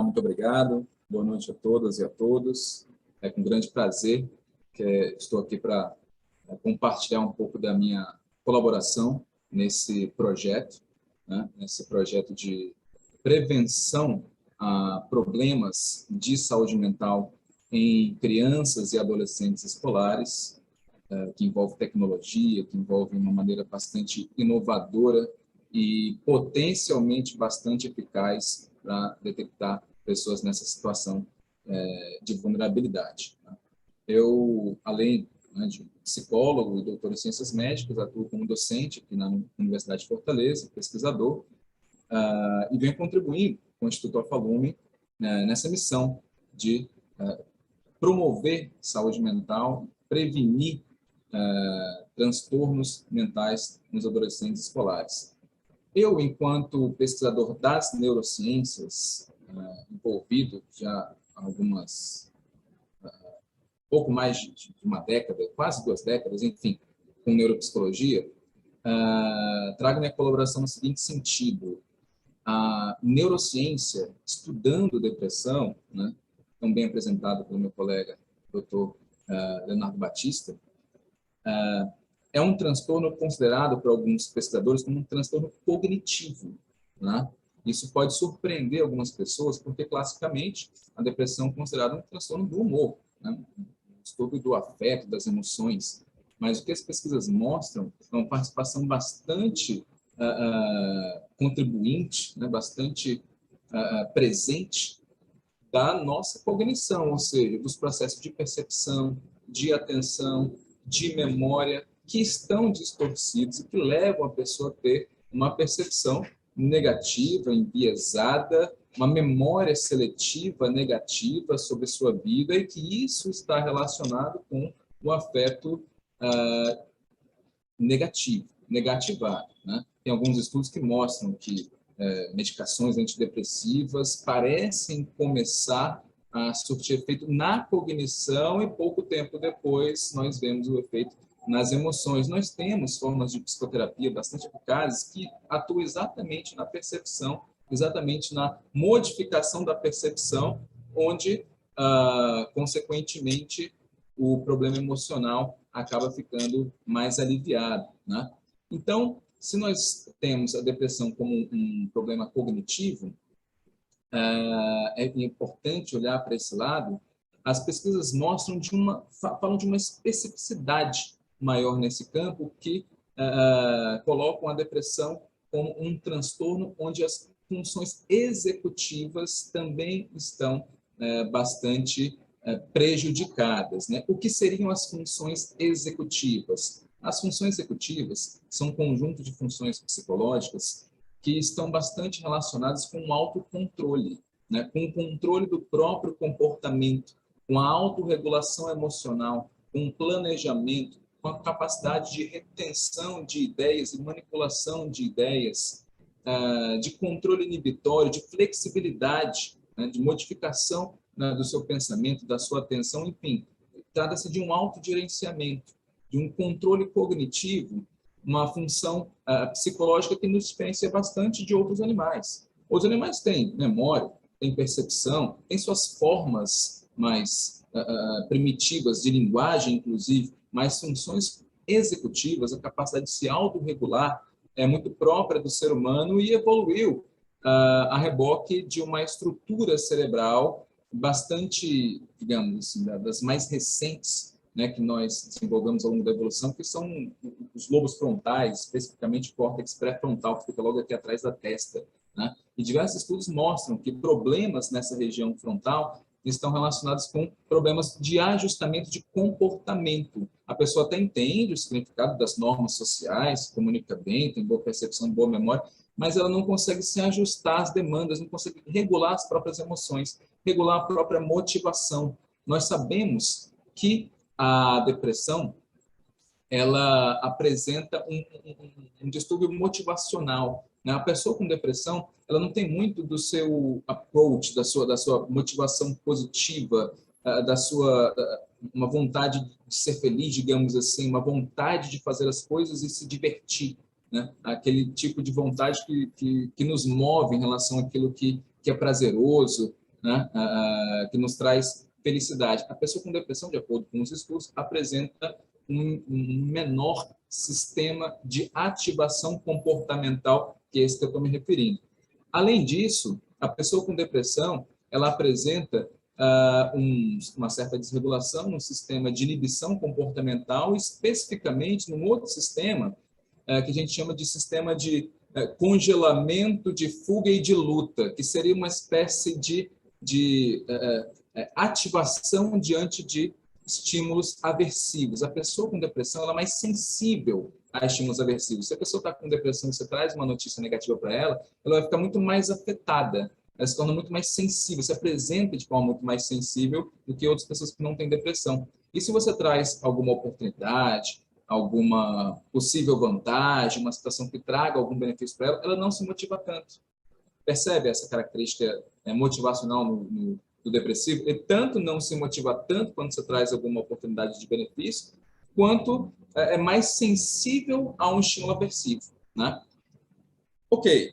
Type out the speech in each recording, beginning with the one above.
Muito obrigado. Boa noite a todas e a todos. É com grande prazer que estou aqui para compartilhar um pouco da minha colaboração nesse projeto, né? Nesse projeto de prevenção a problemas de saúde mental em crianças e adolescentes escolares, que envolve tecnologia, que envolve uma maneira bastante inovadora e potencialmente bastante eficaz para detectar pessoas nessa situação de vulnerabilidade. Eu, além de psicólogo e doutor em ciências médicas, atuo como docente aqui na Universidade de Fortaleza, pesquisador, e venho contribuindo com o Instituto Alfalume nessa missão de promover saúde mental, prevenir transtornos mentais nos adolescentes escolares. Eu, enquanto pesquisador das neurociências, envolvido já há pouco mais de uma década, quase 2 décadas, enfim, com neuropsicologia, trago minha colaboração no seguinte sentido: a neurociência, estudando depressão, né, tão bem apresentado pelo meu colega, Dr. Leonardo Batista, é um transtorno considerado por alguns pesquisadores como um transtorno cognitivo, né? Isso pode surpreender algumas pessoas, porque classicamente a depressão é considerada um transtorno do humor, né? Um distúrbio do afeto, das emoções. Mas o que as pesquisas mostram é uma participação bastante contribuinte, né? Bastante presente da nossa cognição, ou seja, dos processos de percepção, de atenção, de memória, que estão distorcidos e que levam a pessoa a ter uma percepção negativa, enviesada, uma memória seletiva negativa sobre sua vida, e que isso está relacionado com o afeto negativo, negativado, né? Tem alguns estudos que mostram que medicações antidepressivas parecem começar a surtir efeito na cognição e pouco tempo depois nós vemos o efeito nas emoções. Nós temos formas de psicoterapia bastante eficazes que atuam exatamente na percepção, exatamente na modificação da percepção, onde, consequentemente, o problema emocional acaba ficando mais aliviado, né? Então, se nós temos a depressão como um problema cognitivo, é importante olhar para esse lado. As pesquisas falam de uma especificidade maior nesse campo, que colocam a depressão como um transtorno onde as funções executivas também estão bastante prejudicadas, né? O que seriam as funções executivas? As funções executivas são um conjunto de funções psicológicas que estão bastante relacionadas com o autocontrole, né? Com o controle do próprio comportamento, com a autorregulação emocional, com o planejamento, com a capacidade de retenção de ideias e manipulação de ideias, de controle inibitório, de flexibilidade, né? De modificação, né, do seu pensamento, da sua atenção, enfim. Trata-se de um autogerenciamento, de um controle cognitivo, uma função psicológica que nos diferencia bastante de outros animais. Os animais têm memória, têm percepção, têm suas formas mais primitivas de linguagem, inclusive, mas funções executivas, a capacidade de se autorregular, é muito própria do ser humano e evoluiu a reboque de uma estrutura cerebral bastante, digamos assim, das mais recentes, né, que nós desenvolvemos ao longo da evolução, que são os lobos frontais, especificamente o córtex pré-frontal, que fica logo aqui atrás da testa, né? E diversos estudos mostram que problemas nessa região frontal estão relacionados com problemas de ajustamento de comportamento. A pessoa até entende o significado das normas sociais, comunica bem, tem boa percepção, boa memória, mas ela não consegue se ajustar às demandas, não consegue regular as próprias emoções, regular a própria motivação. Nós sabemos que a depressão, ela apresenta um distúrbio motivacional, né? A pessoa com depressão, ela não tem muito do seu approach, da sua motivação positiva, uma vontade de ser feliz, digamos assim, uma vontade de fazer as coisas e se divertir, né? Aquele tipo de vontade que nos move em relação àquilo que é prazeroso, né, que nos traz felicidade. A pessoa com depressão, de acordo com os estudos, apresenta um menor sistema de ativação comportamental, que é esse que eu estou me referindo. Além disso, a pessoa com depressão, ela apresenta uma certa desregulação no sistema de inibição comportamental, especificamente num outro sistema que a gente chama de sistema de congelamento, de fuga e de luta, que seria uma espécie de ativação diante de estímulos aversivos. A pessoa com depressão ela é mais sensível a estímulos aversivos. Se a pessoa está com depressão e você traz uma notícia negativa para ela, ela vai ficar muito mais afetada, ela se torna muito mais sensível, se apresenta de forma muito mais sensível do que outras pessoas que não têm depressão. E se você traz alguma oportunidade, alguma possível vantagem, uma situação que traga algum benefício para ela, ela não se motiva tanto. Percebe essa característica motivacional do depressivo? Ele tanto não se motiva tanto quando você traz alguma oportunidade de benefício, quanto é mais sensível a um estímulo aversivo, né? Ok.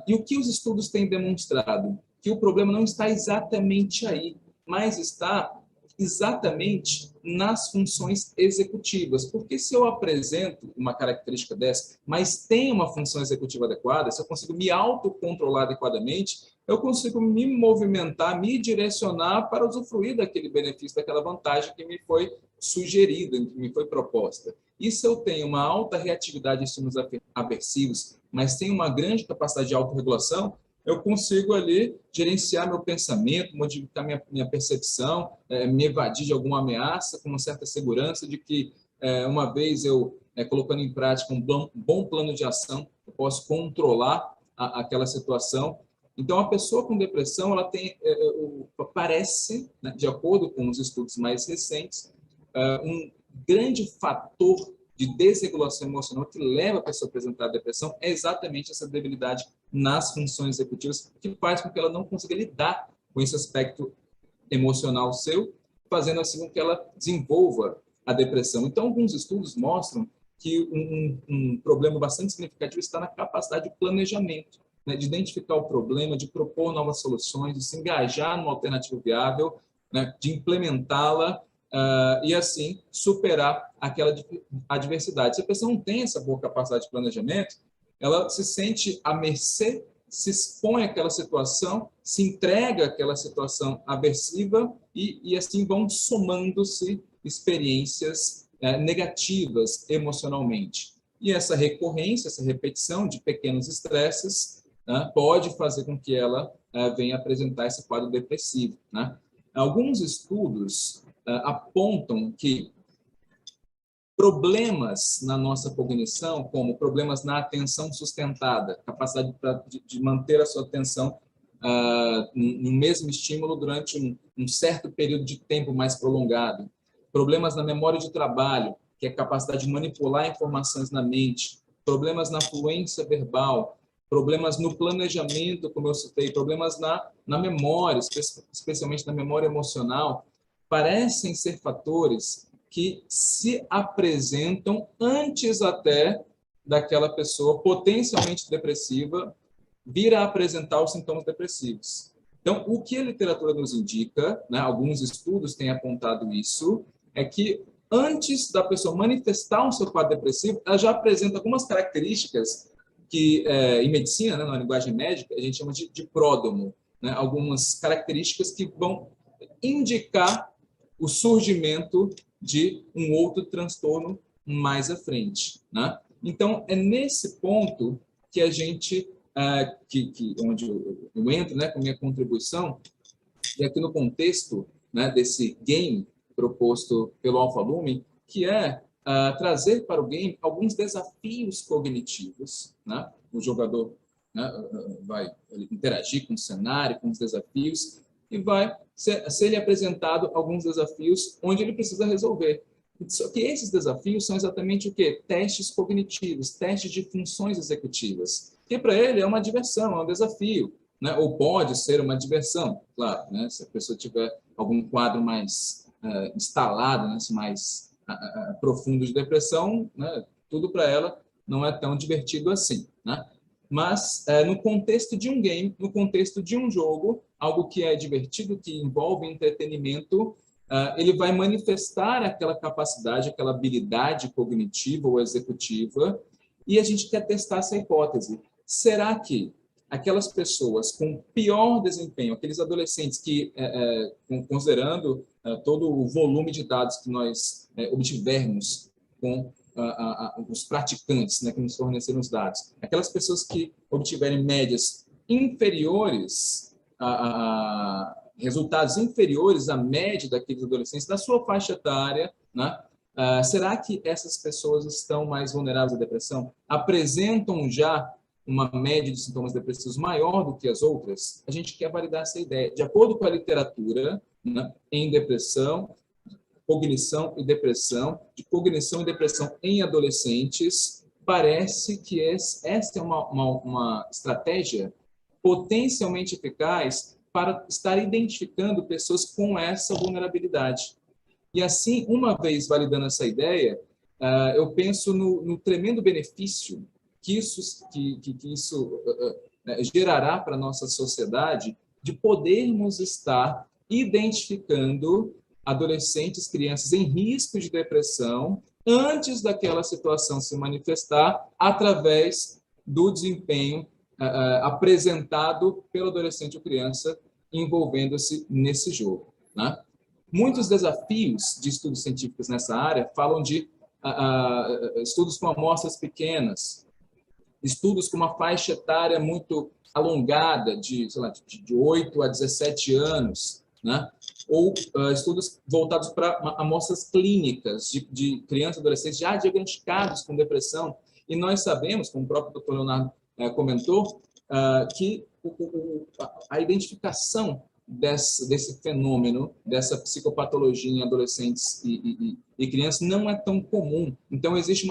E o que os estudos têm demonstrado? Que o problema não está exatamente aí, mas está exatamente nas funções executivas. Porque se eu apresento uma característica dessa, mas tem uma função executiva adequada, se eu consigo me autocontrolar adequadamente, eu consigo me movimentar, me direcionar para usufruir daquele benefício, daquela vantagem que me foi sugerida, que me foi proposta. E se eu tenho uma alta reatividade de estímulos aversivos, mas tenho uma grande capacidade de autorregulação, eu consigo ali gerenciar meu pensamento, modificar minha percepção, me evadir de alguma ameaça com uma certa segurança de que, uma vez eu colocando em prática um bom plano de ação, eu posso controlar aquela situação. Então, a pessoa com depressão, ela tem, parece, né, de acordo com os estudos mais recentes, um grande fator de desregulação emocional que leva a pessoa a apresentar depressão é exatamente essa debilidade nas funções executivas, que faz com que ela não consiga lidar com esse aspecto emocional seu, fazendo assim com que ela desenvolva a depressão. Então, alguns estudos mostram que um problema bastante significativo está na capacidade de planejamento, né, de identificar o problema, de propor novas soluções, de se engajar numa alternativa viável, né, de implementá-la e, assim, superar aquela adversidade. Se a pessoa não tem essa boa capacidade de planejamento, ela se sente à mercê, se expõe àquela situação, se entrega àquela situação aversiva e assim vão somando-se experiências negativas emocionalmente. E essa recorrência, essa repetição de pequenos estresses pode fazer com que ela venha apresentar esse quadro depressivo, né? Alguns estudos apontam que problemas na nossa cognição, como problemas na atenção sustentada, capacidade de manter a sua atenção no mesmo estímulo durante um certo período de tempo mais prolongado, problemas na memória de trabalho, que é a capacidade de manipular informações na mente, problemas na fluência verbal, problemas no planejamento, como eu citei, problemas na memória, especialmente na memória emocional, parecem ser fatores que se apresentam antes até daquela pessoa potencialmente depressiva vir a apresentar os sintomas depressivos. Então, o que a literatura nos indica, né, alguns estudos têm apontado isso, é que antes da pessoa manifestar um seu quadro depressivo, ela já apresenta algumas características que, em medicina, né, na linguagem médica, a gente chama de pródromo, né, algumas características que vão indicar o surgimento de um outro transtorno mais à frente, né? Então, é nesse ponto que a gente, onde eu entro, né, com minha contribuição, e aqui no contexto, né, desse game proposto pelo Alpha Lumen, que é trazer para o game alguns desafios cognitivos, né? O jogador, né, vai interagir com o cenário, com os desafios, e vai ser apresentado alguns desafios onde ele precisa resolver. Só que esses desafios são exatamente o quê? Testes cognitivos, testes de funções executivas, que para ele é uma diversão, é um desafio, né? Ou pode ser uma diversão, claro, né? Se a pessoa tiver algum quadro mais instalado, né? Mais profundo de depressão, né? Tudo para ela não é tão divertido assim, né? mas no contexto de um game, no contexto de um jogo, algo que é divertido, que envolve entretenimento, ele vai manifestar aquela capacidade, aquela habilidade cognitiva ou executiva, e a gente quer testar essa hipótese. Será que aquelas pessoas com pior desempenho, aqueles adolescentes que, considerando todo o volume de dados que nós obtivermos com os praticantes, né, que nos forneceram os dados, aquelas pessoas que obtiverem médias inferiores, resultados inferiores à média daqueles adolescentes da sua faixa etária, né, será que essas pessoas estão mais vulneráveis à depressão? Apresentam já uma média de sintomas depressivos maior do que as outras? A gente quer validar essa ideia. De acordo com a literatura, né, em depressão, cognição e depressão, de cognição e depressão em adolescentes, parece que essa é uma estratégia potencialmente eficaz para estar identificando pessoas com essa vulnerabilidade. E assim, uma vez validando essa ideia, eu penso no tremendo benefício que isso gerará para a nossa sociedade de podermos estar identificando adolescentes, crianças em risco de depressão antes daquela situação se manifestar através do desempenho apresentado pelo adolescente ou criança envolvendo-se nesse jogo, né? Muitos desafios de estudos científicos nessa área falam de estudos com amostras pequenas, estudos com uma faixa etária muito alongada, sei lá, de 8 a 17 anos, né? Ou estudos voltados para amostras clínicas de crianças e adolescentes já diagnosticados com depressão. E nós sabemos, como o próprio Dr. Leonardo comentou, que a identificação desse fenômeno, dessa psicopatologia em adolescentes e crianças não é tão comum. Então, existe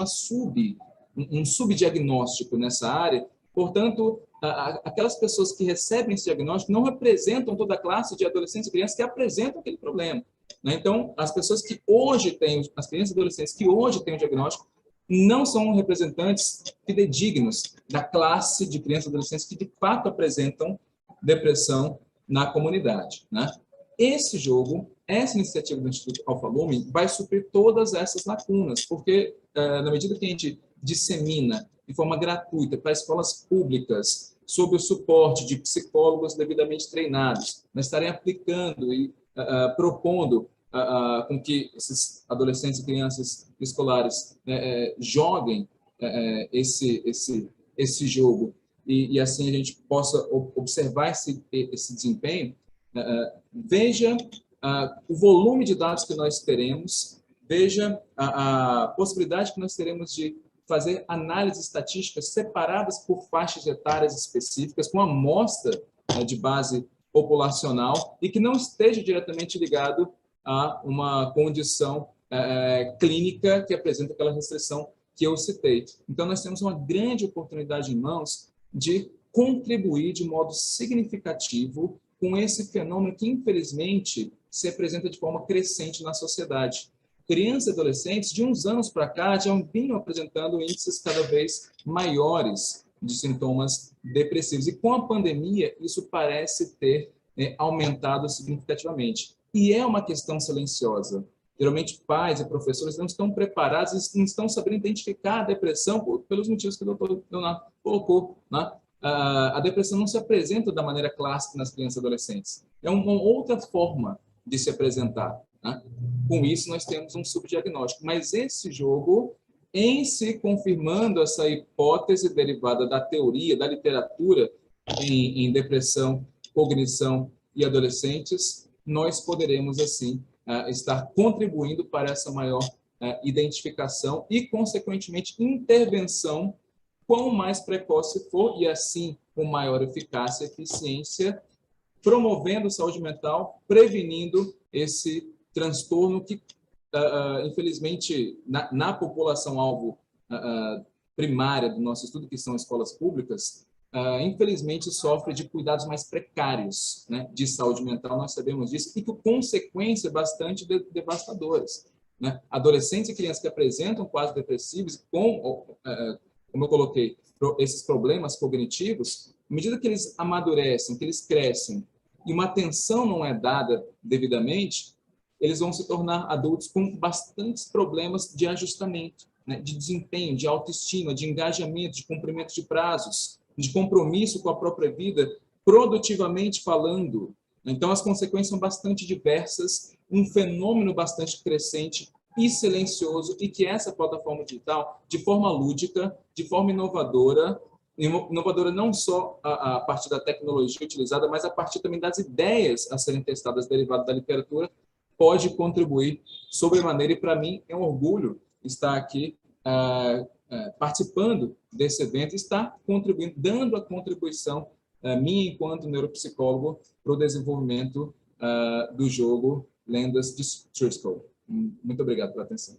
um subdiagnóstico nessa área. Portanto, aquelas pessoas que recebem esse diagnóstico não representam toda a classe de adolescentes e crianças que apresentam aquele problema, né? Então, as pessoas que hoje têm, as crianças e adolescentes que hoje têm o diagnóstico, não são representantes fidedignos da classe de crianças e adolescentes que, de fato, apresentam depressão na comunidade, né? Esse jogo, essa iniciativa do Instituto Alpha-Lumen vai suprir todas essas lacunas, porque, na medida que a gente dissemina de forma gratuita para escolas públicas, sob o suporte de psicólogos devidamente treinados, nós estaremos aplicando e propondo com que esses adolescentes e crianças escolares joguem esse jogo e assim a gente possa observar esse desempenho. Veja o volume de dados que nós teremos, veja a possibilidade que nós teremos de fazer análises estatísticas separadas por faixas etárias específicas, com amostra de base populacional e que não esteja diretamente ligado a uma condição clínica que apresenta aquela restrição que eu citei. Então, nós temos uma grande oportunidade em mãos de contribuir de modo significativo com esse fenômeno que, infelizmente, se apresenta de forma crescente na sociedade. Crianças e adolescentes, de uns anos para cá, já vinham apresentando índices cada vez maiores de sintomas depressivos. E com a pandemia, isso parece ter aumentado significativamente. E é uma questão silenciosa. Geralmente, pais e professores não estão preparados, não estão sabendo identificar a depressão pelos motivos que o doutor Leonardo colocou, né? A depressão não se apresenta da maneira clássica nas crianças e adolescentes. É uma outra forma de se apresentar, né? Com isso, nós temos um subdiagnóstico. Mas esse jogo, em se confirmando essa hipótese derivada da teoria, da literatura em depressão, cognição e adolescentes, nós poderemos, assim, estar contribuindo para essa maior identificação e, consequentemente, intervenção, quanto mais precoce for, e assim com maior eficácia e eficiência, promovendo saúde mental, prevenindo esse transtorno que, infelizmente, na população-alvo primária do nosso estudo, que são escolas públicas, infelizmente sofre de cuidados mais precários, né, de saúde mental, nós sabemos disso, e com consequências bastante devastadoras, né? Adolescentes e crianças que apresentam quadros depressivos com como eu coloquei, esses problemas cognitivos, à medida que eles amadurecem, que eles crescem, e uma atenção não é dada devidamente, eles vão se tornar adultos com bastantes problemas de ajustamento, né, de desempenho, de autoestima, de engajamento, de cumprimento de prazos, de compromisso com a própria vida, produtivamente falando. Então, as consequências são bastante diversas, um fenômeno bastante crescente e silencioso, e que essa plataforma digital, de forma lúdica, de forma inovadora não só a partir da tecnologia utilizada, mas a partir também das ideias a serem testadas derivadas da literatura, pode contribuir sobremaneira, e para mim é um orgulho estar aqui participando desse evento, estar contribuindo, dando a contribuição minha enquanto neuropsicólogo para o desenvolvimento do jogo Lendas de Triskel. Muito obrigado pela atenção.